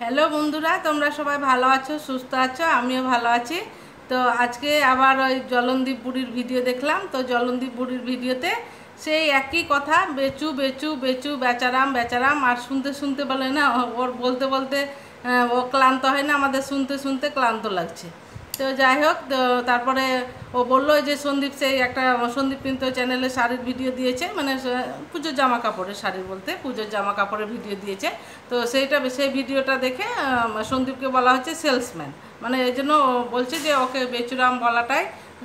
Hello বন্ধুরা, তোমরা সবাই ভালো আছো, সুস্থ আছো, আমিও ভালো আছি। তো আজকে আবার ওই জলনদীপ বুড়ির ভিডিও দেখলাম। তো জলনদীপ বুড়ির ভিডিওতে সেই একই কথা, বেচু বেচু বেচু, বেচারাম বেচারাম। আর শুনতে শুনতে বলে না, ওর বলতে বলতে ও ক্লান্ত হয় না, আমাদের শুনতে শুনতে ক্লান্ত লাগছে। তো যাই হোক, তো তারপরে ও বললো যে সন্দীপ, সেই একটা সন্দীপ কিন্তু চ্যানেলে শাড়ির ভিডিও দিয়েছে, মানে পুজোর জামা কাপড়ের, শাড়ি বলতে পুজোর জামা কাপড়ের ভিডিও দিয়েছে। তো সেই ভিডিওটা দেখে সন্দীপকে বলা হচ্ছে সেলসম্যান, মানে এই জন্য বলছে যে ওকে বেচুরাম বলাটাই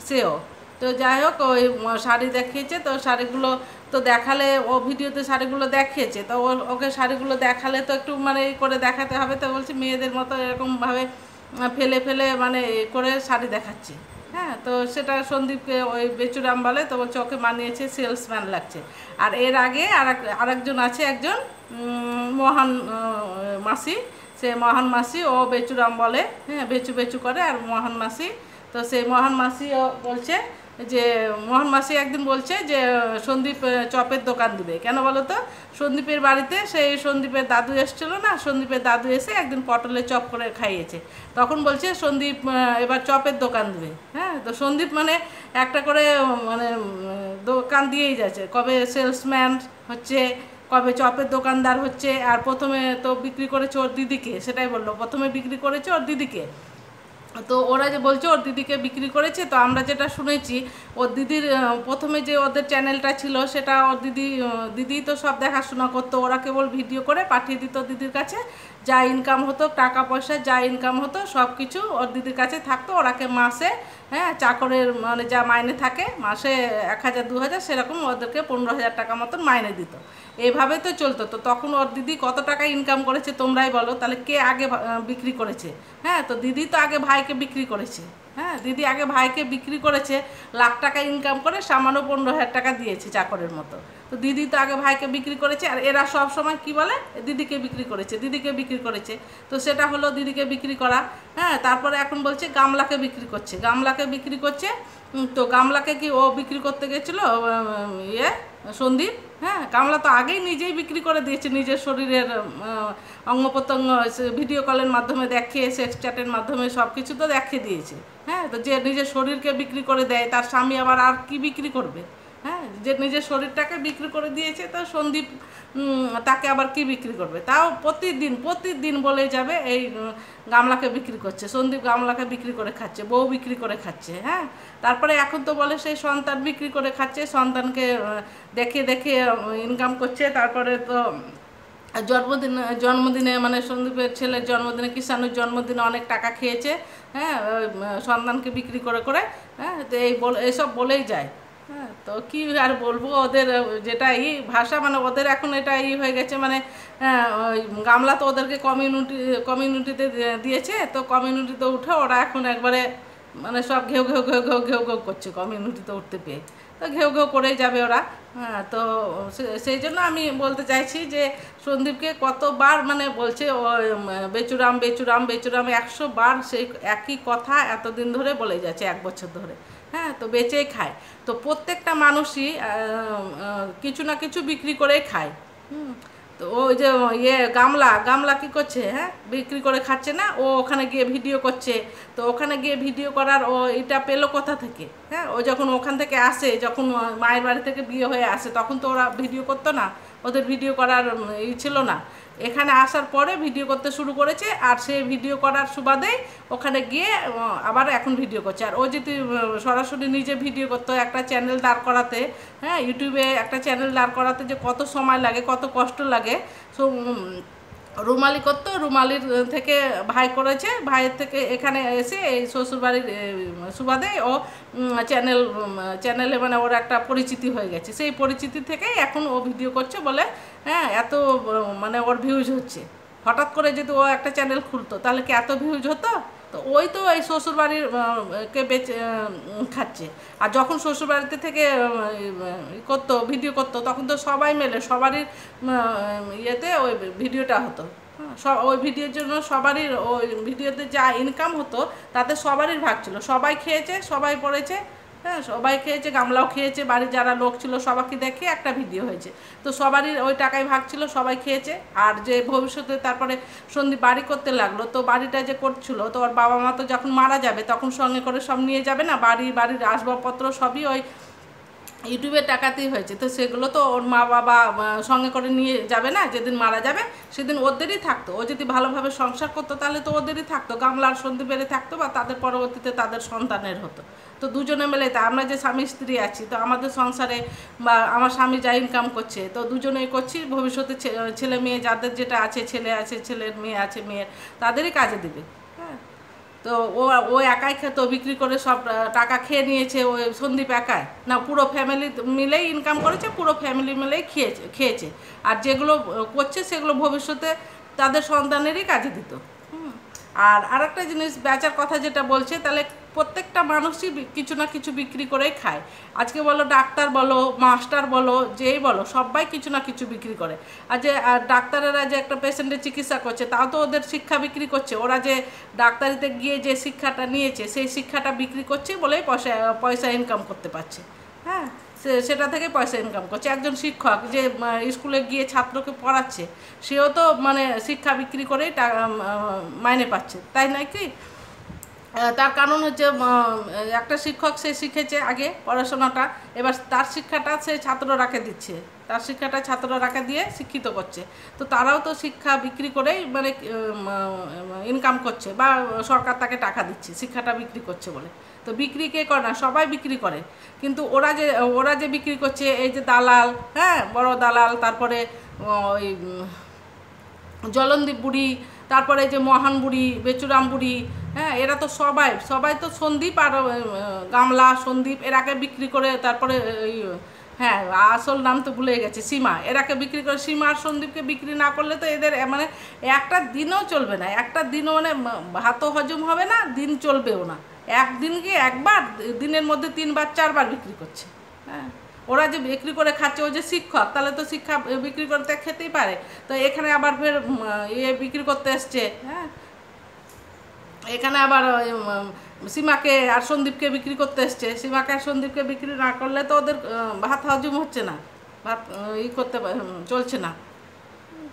সেও। তো যাই হোক, ওই শাড়ি দেখিয়েছে, তো শাড়িগুলো তো দেখালে, ও ভিডিওতে শাড়িগুলো দেখিয়েছে, তো ওকে শাড়িগুলো দেখালে তো একটু মানে এই করে দেখাতে হবে। তো বলছে মেয়েদের মতো এরকমভাবে ফেলে ফেলে মানে করে শাড়ি দেখাচ্ছে। হ্যাঁ, তো সেটা সন্দীপকে ওই বেচুরাম বলে, তো বলছে ওকে মানিয়েছে, সেলসম্যান লাগছে। আর এর আগে আরেকজন আছে, একজন মহান মাসি, সে মহান মাসি, ও বেচুরাম বলে, হ্যাঁ বেচু বেচু করে। আর মহান মাসি, তো সেই মহান মাসিও বলছে যে, মোহন মাসি একদিন বলছে যে সন্দীপ চপের দোকান দিবে। কেন বলো তো? সন্দীপের বাড়িতে সেই সন্দীপের দাদু এসেছিল না, সন্দীপের দাদু এসে একদিন পটলের চপ করে খাইয়েছে। তখন বলছে সন্দীপ এবার চপের দোকান দেবে। হ্যাঁ, তো সন্দীপ মানে একটা করে মানে দোকান দিয়েই যাচ্ছে, কবে সেলসম্যান হচ্ছে, কবে চপের দোকানদার হচ্ছে। আর প্রথমে তো বিক্রি করেছে ওর দিদিকে, সেটাই বললো, প্রথমে বিক্রি করেছে ওর দিদিকে। তো ওরা যে বলছে ওর দিদিকে বিক্রি করেছে, তো আমরা যেটা শুনেছি, ওর দিদির প্রথমে যে ওদের চ্যানেলটা ছিল, সেটা ওর দিদি তো সব দেখাশোনা করতো। ওরা কেবল ভিডিও করে পাঠিয়ে দিত দিদির কাছে, যা ইনকাম হতো, টাকা পয়সা যা ইনকাম হতো সব কিছু ওর দিদির কাছে থাকতো। ওরাকে মাসে, হ্যাঁ চাকরের মানে যা মাইনে থাকে মাসে 1,000 2,000 সেরকম ওদেরকে 15,000 টাকা মতন মাইনে দিত। এইভাবেই তো চলতো। তো তখন ওর দিদি কত টাকা ইনকাম করেছে তোমরাই বলো, তাহলে কে আগে বিক্রি করেছে? হ্যাঁ, তো দিদি তো আগে ভাইকে বিক্রি করেছে। হ্যাঁ, দিদি আগে ভাইকে বিক্রি করেছে, লাখ টাকা ইনকাম করে সামান্য 15,000 টাকা দিয়েছে চাকরের মতো। তো দিদি তো আগে ভাইকে বিক্রি করেছে। আর এরা সব সময় কি বলে, দিদিকে বিক্রি করেছে, দিদিকে বিক্রি করেছে। তো সেটা হলো দিদিকে বিক্রি করা। হ্যাঁ, তারপরে এখন বলছে গামলাকে বিক্রি করছে, গামলাকে বিক্রি করছে। তো গামলাকে কি ও বিক্রি করতে গেছিলো সন্দীপ? হ্যাঁ, গামলা তো আগেই নিজেই বিক্রি করে দিয়েছে, নিজের শরীরের অঙ্গ প্রত্যঙ্গ ভিডিও কলের মাধ্যমে দেখিয়ে, সেক্স চ্যাটের মাধ্যমে সব কিছু তো দেখিয়ে দিয়েছে। হ্যাঁ, তো যে নিজের শরীরকে বিক্রি করে দেয়, তার স্বামী আবার আর কি বিক্রি করবে? হ্যাঁ, যে নিজের শরীরটাকে বিক্রি করে দিয়েছে, তো সন্দীপ তাকে আবার কি বিক্রি করবে? তাও প্রতিদিন প্রতিদিন বলে যাবে এই গামলাকে বিক্রি করছে, সন্দীপ গামলাকে বিক্রি করে খাচ্ছে, বউ বিক্রি করে খাচ্ছে। হ্যাঁ, তারপরে এখন তো বলে সেই সন্তান বিক্রি করে খাচ্ছে, সন্তানকে দেখে দেখে ইনকাম করছে। তারপরে তো জন্মদিনে মানে সন্দীপের ছেলের জন্মদিনে, কিষাণুর জন্মদিনে অনেক টাকা খেয়েছে। হ্যাঁ, সন্তানকে বিক্রি করে করে। হ্যাঁ, তো এইসব বলেই যায়। হ্যাঁ, তো কী আর বলবো, ওদের যেটা ভাষা, মানে ওদের এখন এটা হয়ে গেছে, মানে ওই গামলা তো ওদেরকে কমিউনিটিতে দিয়েছে, তো কমিউনিটিতে উঠে ওরা এখন একবারে মানে সব ঘেউ ঘেউ ঘেউ ঘেউ ঘেউ ঘেউ করছে কমিউনিটিতে উঠতে পেয়ে। তো ঘেউ ঘেউ করেই যাবে ওরা। হ্যাঁ, তো সেই জন্য আমি বলতে চাইছি যে সন্দীপকে কতবার মানে বলছে ও বেচুরাম বেচুরাম বেচুরাম, 100 বার সেই একই কথা এতদিন ধরে বলে যাচ্ছে, 1 বছর ধরে। হ্যাঁ, তো বেচেই খায়। তো প্রত্যেকটা মানুষই কিছু না কিছু বিক্রি করেই খায়। তো ওই যে গামলা গামলা কী করছে? হ্যাঁ, বিক্রি করে খাচ্ছে না, ও ওখানে গিয়ে ভিডিও করছে। তো ওখানে গিয়ে ভিডিও করার ও এটা পেলো কোথা থেকে? হ্যাঁ, ও যখন ওখান থেকে আসে, যখন মায়ের বাড়ি থেকে বিয়ে হয়ে আসে, তখন তো ওরা ভিডিও করতো না, ওদের ভিডিও করার ছিল না। এখানে আসার পরে ভিডিও করতে শুরু করেছে, আর সে ভিডিও করার সুবাদেই ওখানে গিয়ে আবার এখন ভিডিও করছে। আর ও যদি সরাসরি নিজে ভিডিও করতো, একটা চ্যানেল দাঁড় করাতে, হ্যাঁ ইউটিউবে একটা চ্যানেল দাঁড় করাতে যে কত সময় লাগে, কত কষ্ট লাগে। সো রুমালি করতো, রুমালির থেকে ভাই করেছে, ভাইয়ের থেকে এখানে এসে এই শ্বশুরবাড়ির সুবাদে ও চ্যানেলে মানে ওর একটা পরিচিতি হয়ে গেছে। সেই পরিচিতি থেকেই এখন ও ভিডিও করছে বলে, হ্যাঁ এত মানে ওর ভিউজ হচ্ছে। হঠাৎ করে যদি ও একটা চ্যানেল খুলতো, তাহলে কি এত ভিউজ হতো? তো ওই তো এই শ্বশুরবাড়ির কে বেচে খাচ্ছে। আর যখন শ্বশুরবাড়িতে থেকে করতো, ভিডিও করতো, তখন তো সবাই মেলে সবারই ইয়েতে ওই ভিডিওটা হতো। সব ওই ভিডিওর জন্য সবারই, ওই ভিডিওতে যা ইনকাম হতো তাতে সবারই ভাগ ছিল, সবাই খেয়েছে, সবাই পড়েছে। হ্যাঁ, সবাই খেয়েছে, গামলাও খেয়েছে, বাড়ির যারা লোক ছিল সবাইকে দেখে একটা ভিডিও হয়েছে। তো সবারই ওই টাকায় ভাগ ছিল, সবাই খেয়েছে। আর যে ভবিষ্যতে তারপরে সন্দীপ বাড়ি করতে লাগলো, তো বাড়িটা যে করছিল, তো ওর বাবা মা তো যখন মারা যাবে তখন সঙ্গে করে সব নিয়ে যাবে না, বাড়ির আসবাবপত্র সবই ওই ইউটিউবের টাকাতেই হয়েছে। তো সেগুলো তো ওর মা বাবা সঙ্গে করে নিয়ে যাবে না, যেদিন মারা যাবে সেদিন ওদেরই থাকতো। ও যদি ভালোভাবে সংসার করতো তাহলে তো ওদেরই থাকতো, গামলার সন্দীপেরই থাকতো, বা তাদের পরবর্তীতে তাদের সন্তানের হতো। তো দুজনে মিলে, তা আমরা যে স্বামী স্ত্রী আছি, তো আমাদের সংসারে বা আমার স্বামী যা ইনকাম করছে তো দুজনেই করছি, ভবিষ্যতে ছেলে মেয়ে যাদের যেটা আছে, ছেলে আছে ছেলের, মেয়ে আছে মেয়ের, তাদেরই কাজে দেবে। হ্যাঁ, তো ও একাই খেতো, বিক্রি করে সব টাকা খেয়ে নিয়েছে ওই সন্দীপ একাই না, পুরো ফ্যামিলি মিলেই ইনকাম করেছে, পুরো ফ্যামিলি মিলেই খেয়েছে। আর যেগুলো করছে সেগুলো ভবিষ্যতে তাদের সন্তানেরই কাজে দিত। আর আরেকটা জিনিস, বেচার কথা যেটা বলছে, তাহলে প্রত্যেকটা মানুষই কিছু না কিছু বিক্রি করেই খায়। আজকে বলো ডাক্তার বলো, মাস্টার বলো, যেই বলো, সবাই কিছু না কিছু বিক্রি করে। আর যে ডাক্তারেরা যে একটা পেশেন্টের চিকিৎসা করছে, তাও তো ওদের শিক্ষা বিক্রি করছে। ওরা যে ডাক্তারিতে গিয়ে যে শিক্ষাটা নিয়েছে, সেই শিক্ষাটা বিক্রি করছে বলেই পয়সা ইনকাম করতে পারছে। হ্যাঁ, সেটা থেকে পয়সা ইনকাম করছে। একজন শিক্ষক যে স্কুলে গিয়ে ছাত্রকে পড়াচ্ছে, সেও তো মানে শিক্ষা বিক্রি করেই মাইনে পাচ্ছে, তাই নয় কি? তার কারণ হচ্ছে একটা শিক্ষক সে শিখেছে আগে পড়াশোনাটা, এবার তার শিক্ষাটা সে ছাত্ররাকে দিচ্ছে, তার শিক্ষাটা ছাত্ররাকে দিয়ে শিক্ষিত করছে। তো তারাও তো শিক্ষা বিক্রি করেই মানে ইনকাম করছে, বা সরকার তাকে টাকা দিচ্ছে শিক্ষাটা বিক্রি করছে বলে। তো বিক্রি কে করে না, সবাই বিক্রি করে। কিন্তু ওরা যে বিক্রি করছে, এই যে দালাল, হ্যাঁ, বড় দালাল, তারপরে ওই জলনদীপ বুড়ি, তারপরে যে মহান বুড়ি, বেচুরাম বুড়ি, হ্যাঁ, এরা তো সবাই তো সন্দীপ আর গামলা সন্দীপ এরাকে বিক্রি করে, তারপরে হ্যাঁ, আসল নাম তো ভুলে গেছে, সীমা, এরাকে বিক্রি করে। সীমা আর সন্দীপকে বিক্রি না করলে তো এদের মানে একটা দিনও চলবে না, একটা দিনও মানে ভাতও হজম হবে না, দিন চলবেও না। একদিনকে একবার, দিনের মধ্যে 3বার 4বার বিক্রি করছে। হ্যাঁ, ওরা যে বিক্রি করে খাচ্ছে, ও যে শিক্ষক, তাহলে তো শিক্ষা বিক্রি করতে খেতেই পারে। তো এখানে আবার ফের বিক্রি করতে এসছে। হ্যাঁ, এখানে আবার সীমাকে আর সন্দীপকে বিক্রি করতে এসছে। সীমাকে আর সন্দীপকে বিক্রি না করলে তো ওদের ভাত হজম হচ্ছে না, ভাত করতে চলছে না।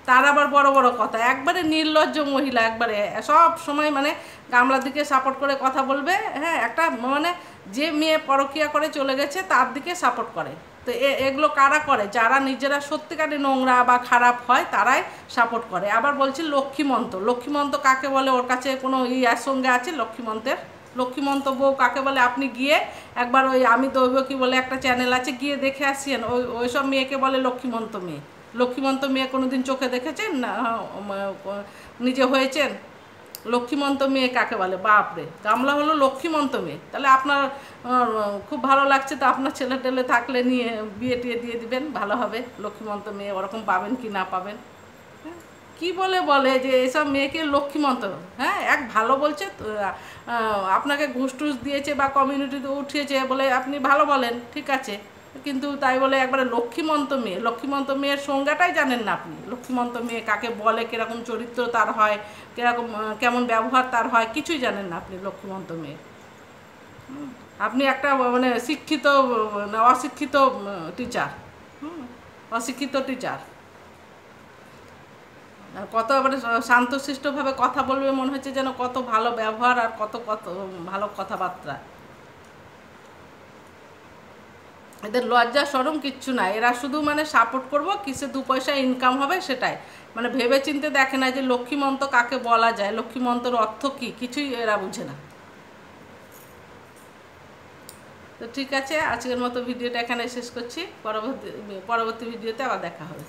তার আবার বড় বড় কথা, একবারে নির্লজ্জ মহিলা, একবারে সব সময় মানে গামলার দিকে সাপোর্ট করে কথা বলবে। হ্যাঁ, একটা মানে যে মেয়ে পরকীয়া করে চলে গেছে তার দিকে সাপোর্ট করে। তো এগুলো কারা করে? যারা নিজেরা সত্যিকারে নোংরা বা খারাপ হয় তারাই সাপোর্ট করে। আবার বলছি লক্ষ্মীমন্ত কাকে বলে? ওর কাছে কোনো ইয়ার সঙ্গে আছে লক্ষ্মীমন্ত বউ কাকে বলে? আপনি গিয়ে একবার ওই আমি দৈব কি বলে একটা চ্যানেল আছে, গিয়ে দেখে আসছেন। ওই সব মেয়েকে বলে লক্ষ্মীমন্ত মেয়ে। লক্ষ্মীমন্ত মেয়ে কোনোদিন চোখে দেখেছেন না? নিজে হয়েছেন? লক্ষ্মীমন্ত মেয়ে কাকে বলে? বাপরে, গামলা হলো লক্ষ্মীমন্ত মেয়ে। তাহলে আপনার খুব ভালো লাগছে, তো আপনার ছেলে টেলে থাকলে নিয়ে বিয়ে টিয়ে দিয়ে দিবেন, ভালো হবে। লক্ষ্মীমন্ত মেয়ে ওরকম পাবেন কি না পাবেন। কি বলে যে এসব মেয়েকে লক্ষ্মীমন্ত। হ্যাঁ, এক ভালো বলছে, আপনাকে ঘুষ টুস দিয়েছে বা কমিউনিটিতে উঠিয়েছে বলে আপনি ভালো বলেন, ঠিক আছে, কিন্তু তাই বলে একবারে লক্ষ্মীমন্ত মেয়ের সংজ্ঞাটাই জানেন না আপনি। লক্ষ্মীমন্ত মেয়ে কাকে বলে, কীরকম চরিত্র তার হয়, কেমন ব্যবহার তার হয়, কিছুই জানেন না আপনি লক্ষ্মীমন্ত মেয়ে। আপনি একটা মানে অশিক্ষিত টিচার, অশিক্ষিত টিচার। কত এবারে শান্তশিষ্টভাবে কথা বলবে, মনে হচ্ছে যেন কত ভালো ব্যবহার আর কত ভালো কথাবার্তা। এদের লজ্জা শরম কিচ্ছু নাই, এরা শুধু মানে সাপোর্ট করবো, কিসে 2 পয়সা ইনকাম হবে সেটাই, মানে ভেবে চিনতে দেখে না যে লক্ষ্মীমন্ত কাকে বলা যায়, লক্ষ্মীমন্তর অর্থ কী, কিছুই এরা বুঝে না। তো ঠিক আছে, আজকের মতো ভিডিওটা এখানে শেষ করছি। পরবর্তী ভিডিওতে আবার দেখা হবে।